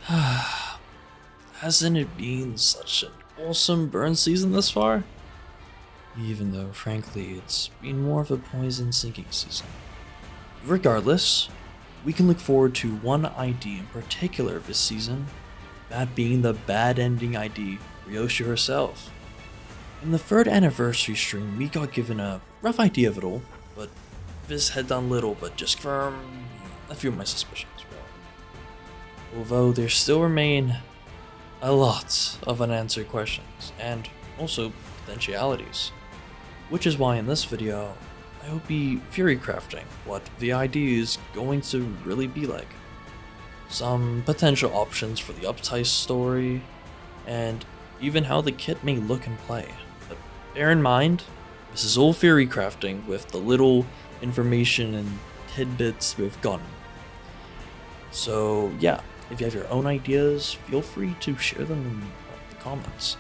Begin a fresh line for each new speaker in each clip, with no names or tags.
Hasn't it been such an awesome burn season thus far? Even though, frankly, it's been more of a poison sinking season. Regardless, we can look forward to one ID in particular this season, that being the bad ending ID, Ryōshu herself. In the 3rd anniversary stream, we got given a rough idea of it all, but this had done little but just confirm a few of my suspicions, really. Although there still remain a lot of unanswered questions, and also potentialities. Which is why in this video, I will be theorycrafting what the ID is going to really be like. Some potential options for the Uptie story, and even how the kit may look and play. But bear in mind, this is all theorycrafting with the little information and tidbits we've gotten. So yeah, if you have your own ideas, feel free to share them in the comments.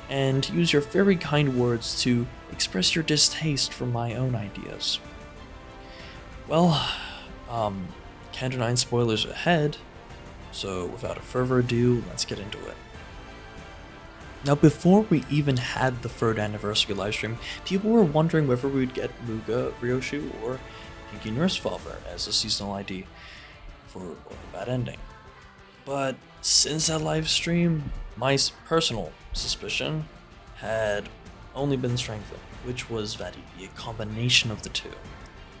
And use your very kind words to express your distaste for my own ideas. Well, Canto 9 spoilers ahead, so without further ado, let's get into it. Now, before we even had the 3rd anniversary livestream, people were wondering whether we would get Muga, Ryōshu, or Pinky Nurse Father as a seasonal ID for the bad ending. But since that livestream, my personal suspicion had only been strengthened, which was that it'd be a combination of the two.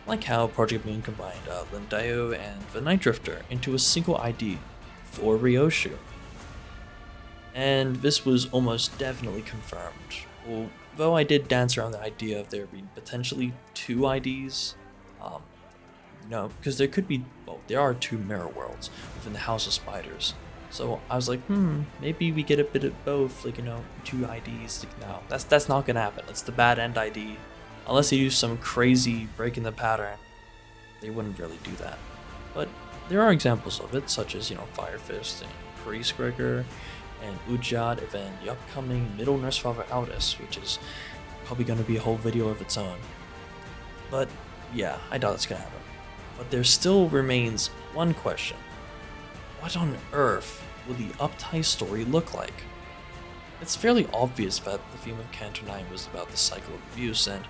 Like how Project Moon combined Lindayo and the Night Drifter into a single ID for Ryōshu. And this was almost definitely confirmed, although I did dance around the idea of there being potentially 2 IDs. Because there could be, well, there are 2 mirror worlds within the House of Spiders. So I was like, maybe we get a bit of both, 2 IDs. No, that's not gonna happen. It's the bad end ID. Unless you do some crazy break in the pattern, they wouldn't really do that. But there are examples of it, such as, Fire Fist and Priest Gregor and Ujad, and then the upcoming Middle Nurse Father Aldous, which is probably gonna be a whole video of its own. But yeah, I doubt it's gonna happen. But there still remains one question. What on earth will the Uptie story look like? It's fairly obvious that the theme of Canto 9 was about the cycle of abuse, and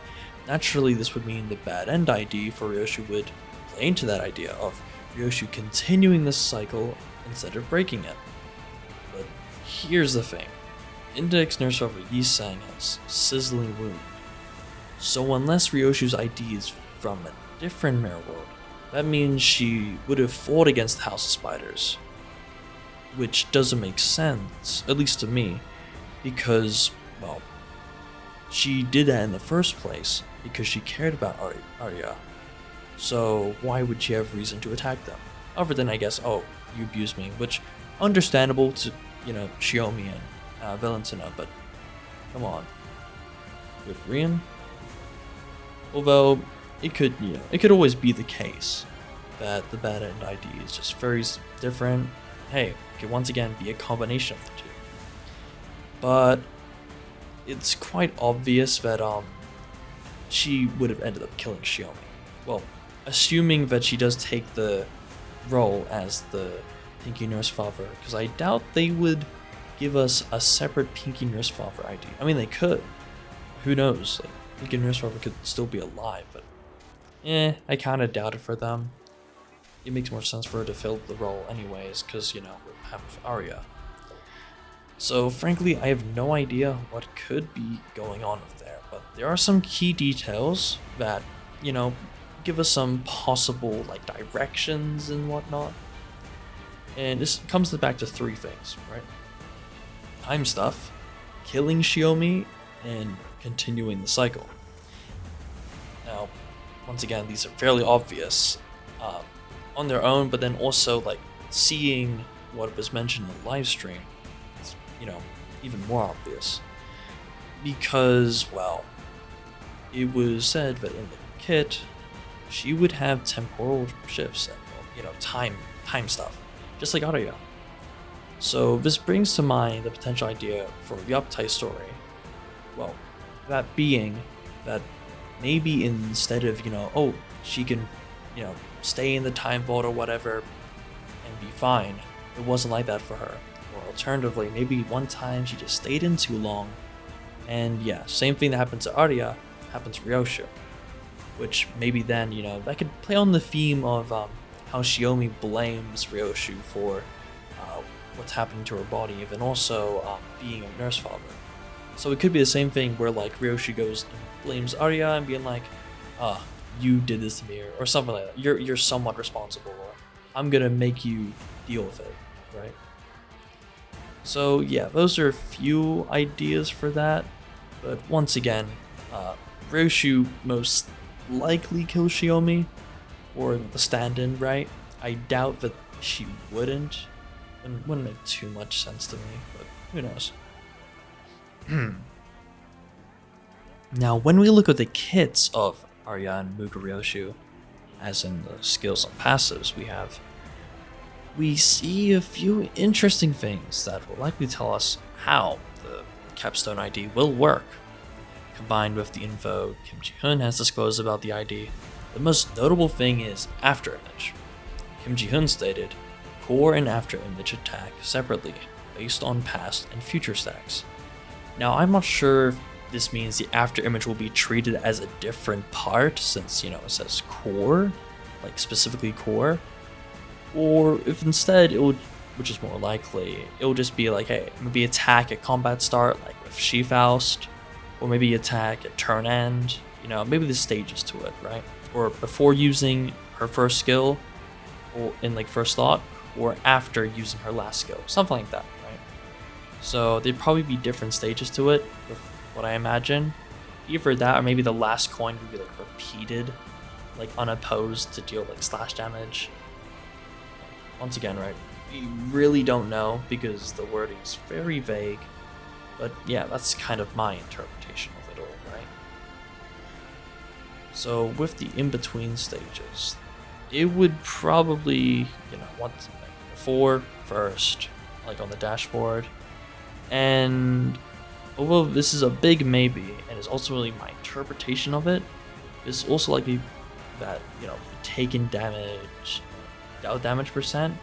naturally this would mean the bad end ID for Ryōshu would play into that idea of Ryōshu continuing this cycle instead of breaking it. But here's the thing. Index Nurse Father Yisang has sizzling wound. So unless Ryōshu's ID is from a different mirror world, that means she would have fought against the House of Spiders. Which doesn't make sense, at least to me, because, well, she did that in the first place because she cared about Arya. So why would she have reason to attack them? Other than, I guess, oh, you abused me, which, understandable to, Shiomi and Valentina, but come on. With Rian? Although, it could always be the case that the bad end ID is just very different. Hey, it could once again be a combination of the two. But it's quite obvious that she would have ended up killing Shiomi. Well, assuming that she does take the role as the Pinky Nurse Father, because I doubt they would give us a separate Pinky Nurse Father ID. I mean, they could. Who knows? Pinky Nurse Father could still be alive, but I kind of doubt it for them. It makes more sense for her to fill the role anyways, because, we have Arya. So, frankly, I have no idea what could be going on with there, but there are some key details that, give us some possible, directions and whatnot. And this comes back to 3 things, right? Time stuff, killing Shiomi, and continuing the cycle. Now, once again, these are fairly obvious on their own, but then also seeing what was mentioned in the live stream is, even more obvious. Because, well, it was said that in the kit, she would have temporal shifts and, time stuff, just like Arya. So this brings to mind the potential idea for the Uptie story. Well, that being that maybe instead of, she can, stay in the time vault or whatever and be fine, it wasn't like that for her. Or alternatively, maybe one time she just stayed in too long. And yeah, same thing that happened to Arya happens to Ryōshu. Which maybe then, that could play on the theme of how Shiomi blames Ryōshu for what's happening to her body, and also being a nurse father. So it could be the same thing where like Ryōshu goes and blames Arya and being like, you did this to me, or something like that. You're somewhat responsible, or I'm gonna make you deal with it, right? So yeah, those are a few ideas for that. But once again, Ryōshu most likely kills Shiomi, or the stand-in, right? I doubt that she wouldn't. It wouldn't make too much sense to me, but who knows? Now, when we look at the kits of Arya and Ryōshu, as in the skills and passives we see a few interesting things that will likely tell us how the capstone ID will work. Combined with the info Kim Ji-hoon has disclosed about the ID, the most notable thing is afterimage. Kim Ji-hoon stated, core and afterimage attack separately, based on past and future stacks. Now, I'm not sure if this means the afterimage will be treated as a different part, since, it says core, like specifically core, or if instead it would, which is more likely, it will just be like, hey, maybe attack at combat start, like with She-Faust, or maybe attack at turn end, maybe the stages to it, right? Or before using her first skill, or in like first thought, or after using her last skill, something like that, right? So there'd probably be different stages to it, with what I imagine. Either that, or maybe the last coin would be like repeated, like unopposed to deal like slash damage. Once again, right, we really don't know because the wording is very vague, but yeah, that's kind of my interpretation of it all, right? So with the in-between stages, it would probably, want before first, like on the dashboard, and although this is a big maybe, and is ultimately my interpretation of it, it's also likely that, taking damage, dealt damage percent,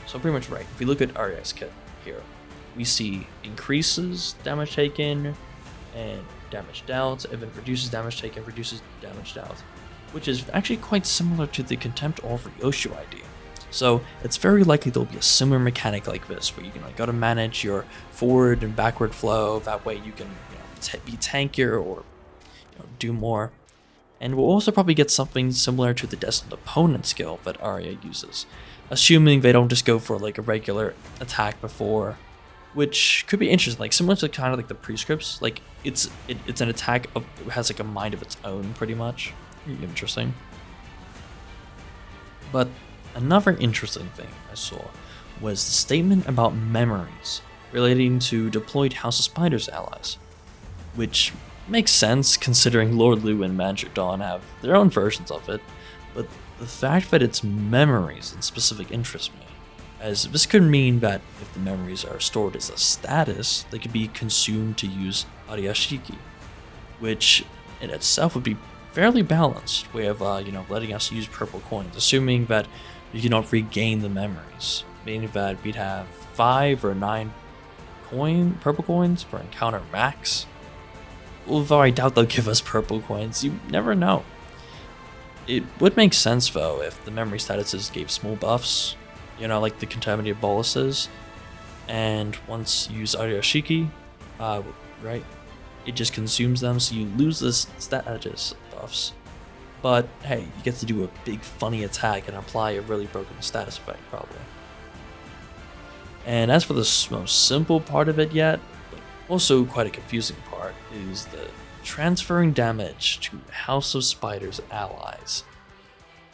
so pretty much right. If we look at Arya's kit here, we see increases damage taken and damage dealt, if it reduces damage taken, reduces damage dealt, which is actually quite similar to the Contempt or Ryōshu ID. So it's very likely there'll be a similar mechanic like this, where you can gotta manage your forward and backward flow. That way you can be tankier or do more. And we'll also probably get something similar to the Destined Opponent skill that Arya uses, assuming they don't just go for like a regular attack before, which could be interesting, like similar to kind of like the prescripts. Like it's an attack it has like a mind of its own, pretty much. Interesting. But another interesting thing I saw was the statement about memories relating to deployed House of Spiders allies, which makes sense considering Lord Liu and Magic Dawn have their own versions of it, but the fact that it's memories in specific interests me, as this could mean that if the memories are stored as a status, they could be consumed to use Ariashiki, which in itself would be fairly balanced way of letting us use purple coins, assuming that you cannot regain the memories, meaning that we'd have 5 or 9 purple coins per encounter max. Although I doubt they'll give us purple coins, you never know. It would make sense though if the memory statuses gave small buffs, like the contaminated boluses, and once you use Ariashiki, right, it just consumes them, so you lose this status buffs. But hey, you get to do a big funny attack and apply a really broken status effect probably. And as for the most simple part of it yet, but also quite a confusing part, is the transferring damage to House of Spiders allies.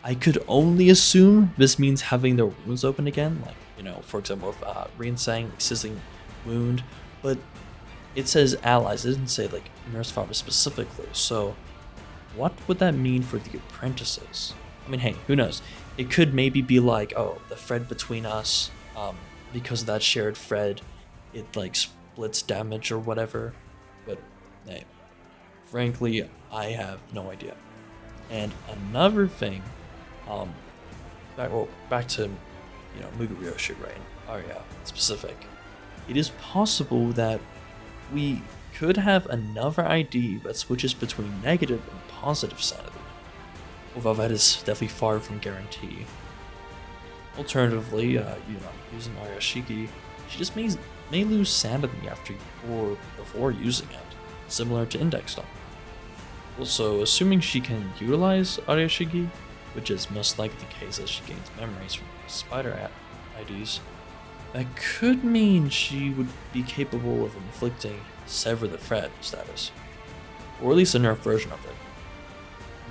I could only assume this means having their wounds open again, like, for example, if Rinsang, sizzling wound, but it says allies, it doesn't say like Nurse Father specifically, so what would that mean for the apprentices? I mean, hey, who knows? It could maybe be like, oh, the thread between us, because of that shared thread, it like splits damage or whatever, but hey, frankly, I have no idea. And another thing, back to Ryōshu, right? Arya specific. It is possible that we could have another ID that switches between negative and positive sanity, although that is definitely far from guarantee. Alternatively, using Arashiki, she just may lose sanity after or before using it, similar to Index Star. Also, assuming she can utilize Arashiki, which is most likely the case as she gains memories from spider IDs, that could mean she would be capable of inflicting Sever the Thread status, or at least a nerf version of it,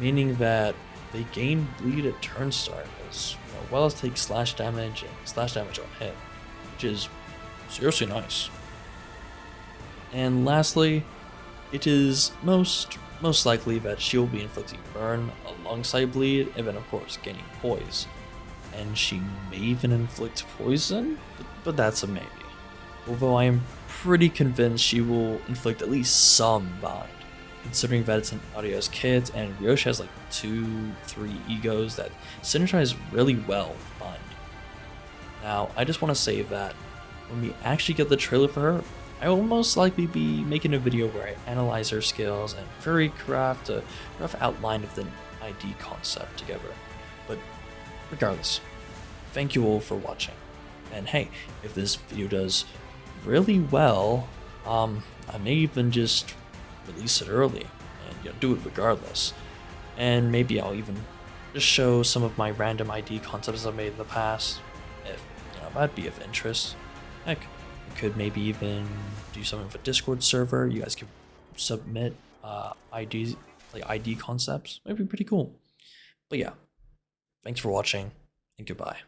meaning that they gain bleed at turn start as well as take slash damage and slash damage on hit, which is seriously nice. And lastly, it is most likely that she'll be inflicting burn alongside bleed, and then of course gaining poise. And she may even inflict poison, but that's a maybe. Although I am pretty convinced she will inflict at least some bind, considering that it's an Arya's kit and Ryōshu has like 2-3 egos that synergize really well with bind. Now, I just want to say that when we actually get the trailer for her, I will most likely be making a video where I analyze her skills and Theorycraft a rough outline of the ID concept together. But regardless, thank you all for watching. And hey, if this video does really well, I may even just release it early and do it regardless. And maybe I'll even just show some of my random ID concepts I've made in the past, if that'd be of interest. Heck, I could maybe even do something for Discord server. You guys could submit IDs, like ID concepts. It'd be pretty cool. But yeah, thanks for watching and goodbye.